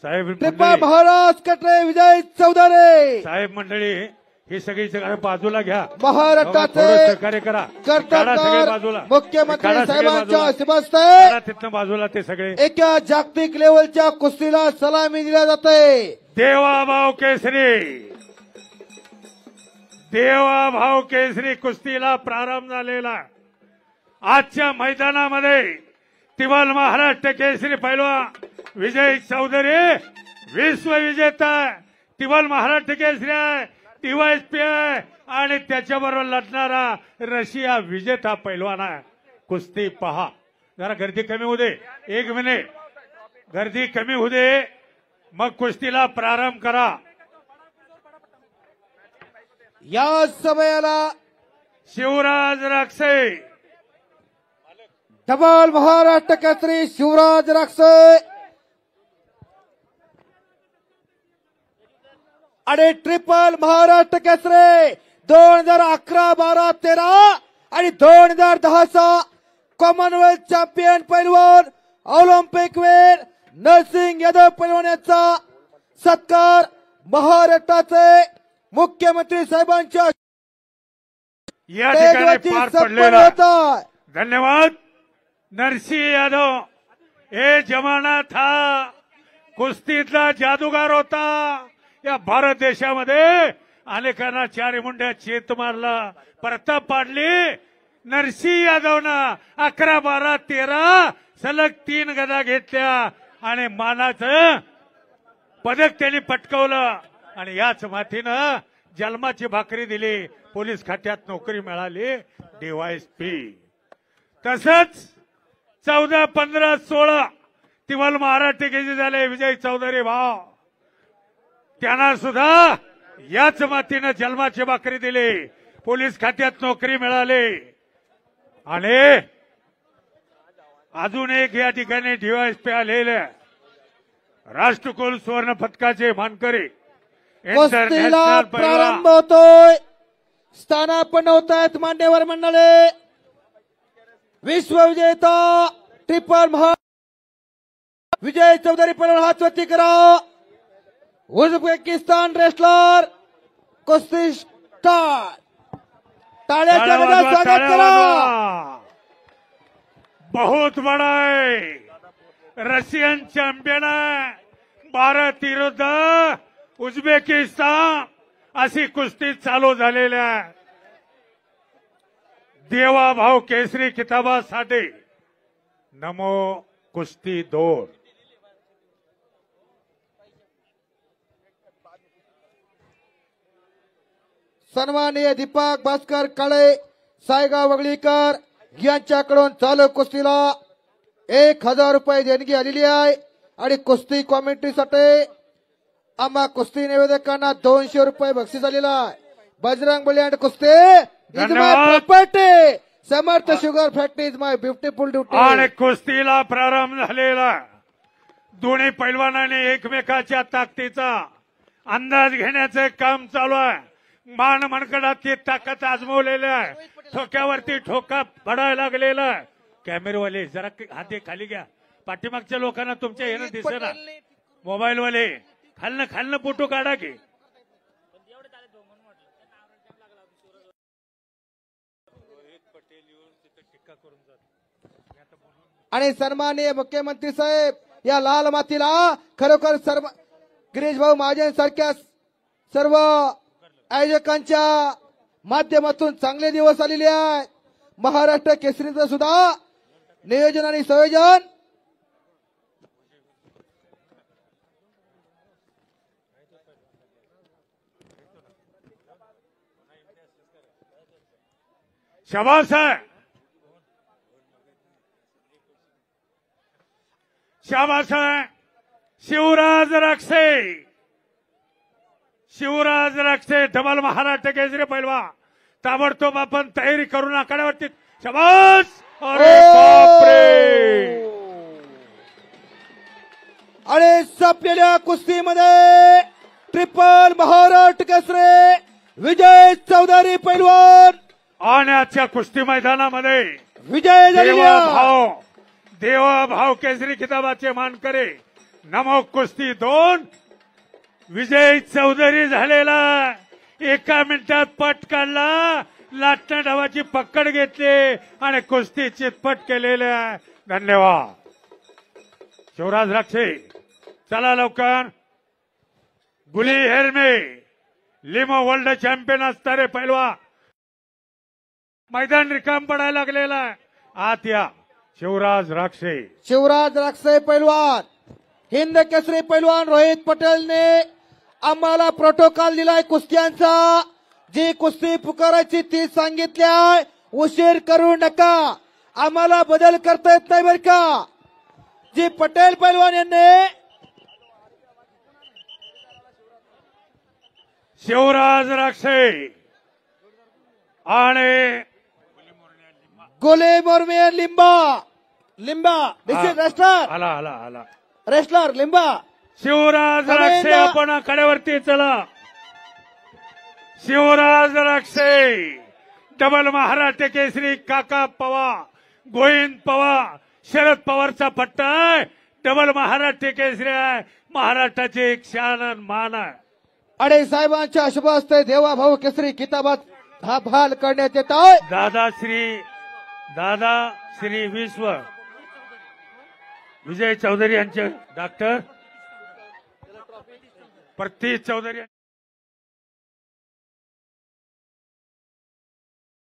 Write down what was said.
साहेब महाराज कटरे विजय चौधरी साहेब मंडळी ही सगळी बाजूला घ्या. महाराष्ट्राचे सहकार्य करा. कर्तव्य मुख्यमंत्री साहेबांच्या हस्ते तिथनं बाजूला ते सगळे एका जागतिक लेवलच्या कुस्तीला सलामी दिल्या जाते. देवाभाऊ केसरी देवाभाऊ केसरी कुस्तीला प्रारंभ झालेला आजच्या मैदानामध्ये तिवाल महाराष्ट्र केसरी पैलवान विजय चौधरी विश्वविजेता तिवाल महाराष्ट्र केसरी आहे, DYSP आहे आणि त्याच्याबरोबर लढणारा रशिया विजेता पैलवान आहे. कुस्ती पहा. जरा गर्दी कमी होऊ दे, 1 मिनिट गर्दी कमी होऊ दे, मग कुस्तीला प्रारंभ करा. या समयाला शिवराज राक्षे डबल महाराष्ट्र केसरी शिवराज राक्षे आणि ट्रिपल महाराष्ट्र केसरी 2011, 12, 13 आणि 2010चा कॉमनवेल्थ चॅम्पियन पैलवान ऑलिम्पिक वीर नरसिंग यादव पैलवान यांचा सत्कार महाराष्ट्राचे मुख्यमंत्री साहेबांच्या या ठिकाणी पार पडलेला. धन्यवाद. नरसिंह यादव हे जमाना था, कुस्तीतला जादूगार होता. या भारत देशामध्ये अनेकांना 4 मुंड्या चेत मारला, प्रताप पाडली. नरसिंह यादवनं 11, 12, 13 सलग 3 गदा घेतल्या आणि मानाचं पदक त्यांनी पटकावलं आणि याच मातीनं जन्माची भाकरी दिली. पोलीस खात्यात नोकरी मिळाली, DYSP. तसंच 14, 15, 16 तिवाल महाराष्ट्र केसरी झाले विजय चौधरी भाऊ. त्यांना सुद्धा याच मातीनं जन्माची भाकरी दिली, पोलीस खात्यात नोकरी मिळाली. आणि अजून एक या ठिकाणी DYSP आलेले राष्ट्रकुल सुवर्ण पदकाचे मानकरी कुस्तीला प्रारंभ होतोय. स्थानापन्न होत आहेत मान्यवर मंडळी. विश्वविजेता ट्रिपल विजय चौधरी पैलवान हात वरती करा. उझबेकिस्तान रेसलर कुस्ती स्टार टाळ्याच्या गजरात स्वागत करा. बहुत बड़ा है. रशियन चॅम्पियन आहे. भारत विरुद्ध उझबेकिस्तान अशी कुस्ती चालू झालेली आहे. देवाभाऊ केसरी किताबासाठी नमो कुस्ती 2. सन्माननीय दीपक भास्कर काळे सायगाव वगळीकर यांच्याकडून चालू कुस्तीला 1000 रुपये देणगी आलेली आहे आणि कुस्ती कॉमेंट्रीसाठी आम्हा कुस्ती निवेदकांना 200 रुपये बक्षीस आलेला आहे. बजरंग बली अँड कुस्ती is my property, Samarth sugar factory is my beautiful duty. आणि कुस्तीला प्रारंभ झालेला. दोन्ही पैलवानांनी एकमेकाच्या ताकदीचा अंदाज घेण्याचे काम चालू आहे. मान मनकडाची ताकद आजमवलेली आहे. ठोक्यावरती ठोका पडायला लागलेला आहे. कॅमेरावाले जरा हाते खाली घ्या. पाठीमागच्या लोकांना तुमच्या येणं दिसेना. मोबाईलवाले खालनं फोटो काढा की. आणि सन्माननीय मुख्यमंत्री साहेब या लाल मातीला खरोखर सर्व गिरीश भाऊ महाजन सारख्या सर्व आयोजकांच्या माध्यमातून चांगले दिवस आलेले आहे. महाराष्ट्र केसरीचं सुद्धा नियोजन आणि संयोजन शाबास आहे. शाबास आहे. शिवराज राक्षे धमाल महाराष्ट्र केसरी पैलवान ताबडतोब आपण तयारी करून आखाड्यावरती. शाबास. अरे बापरे. आणि संपलेल्या कुस्तीमध्ये ट्रिपल महाराष्ट्र केसरी विजय चौधरी पैलवान आणि आजच्या कुस्ती मैदानामध्ये विजय देवाभाऊ केसरी किताबाचे मानकरी नमो कुस्ती 2 विजय चौधरी झालेला. एका मिनिटात पट काढला, लाटण्या डावाची पकड घेतली आणि कुस्ती चितपट केलेली आहे. धन्यवाद. शिवराज राक्षे चला लवकर. गुली हेरमे लिमो वर्ल्ड चॅम्पियन असणारे पैलवा. मैदान रिकाम पडायला लागलेला आहे. आत या. शिवराज राक्षे. शिवराज राक्षे पैलवान, हिंद केसरी पैलवान रोहित पटेलने आम्हाला प्रोटोकॉल दिलाय कुस्त्यांचा. जी कुस्ती पुकारायची ती सांगितली आहे. उशीर करू नका, आम्हाला बदल करता येत नाही बरं का. जी पटेल पैलवान यांनी शिवराज राक्षे आणि गोले मोरमे लिंबा दिस इज रेस्लर. आला आला आला रेस्लर लिंबा. शिवराज राक्षे आपण कड्यावरती चला. शिवराज राक्षे डबल महाराष्ट्र केसरी. काका पवार, गोविंद पवार, शरद पवारचा पट्टा आहे. डबल महाराष्ट्र केसरी आहे. महाराष्ट्राची एक शान आणि मान आहे. अडे साहेबांच्या शुभ हस्ते देवाभाऊ केसरी किताबात हा बहाल करण्यात येत आहे. दादा श्री विश्व विजय चौधरी यांचे डॉक्टर प्रतीश चौधरी.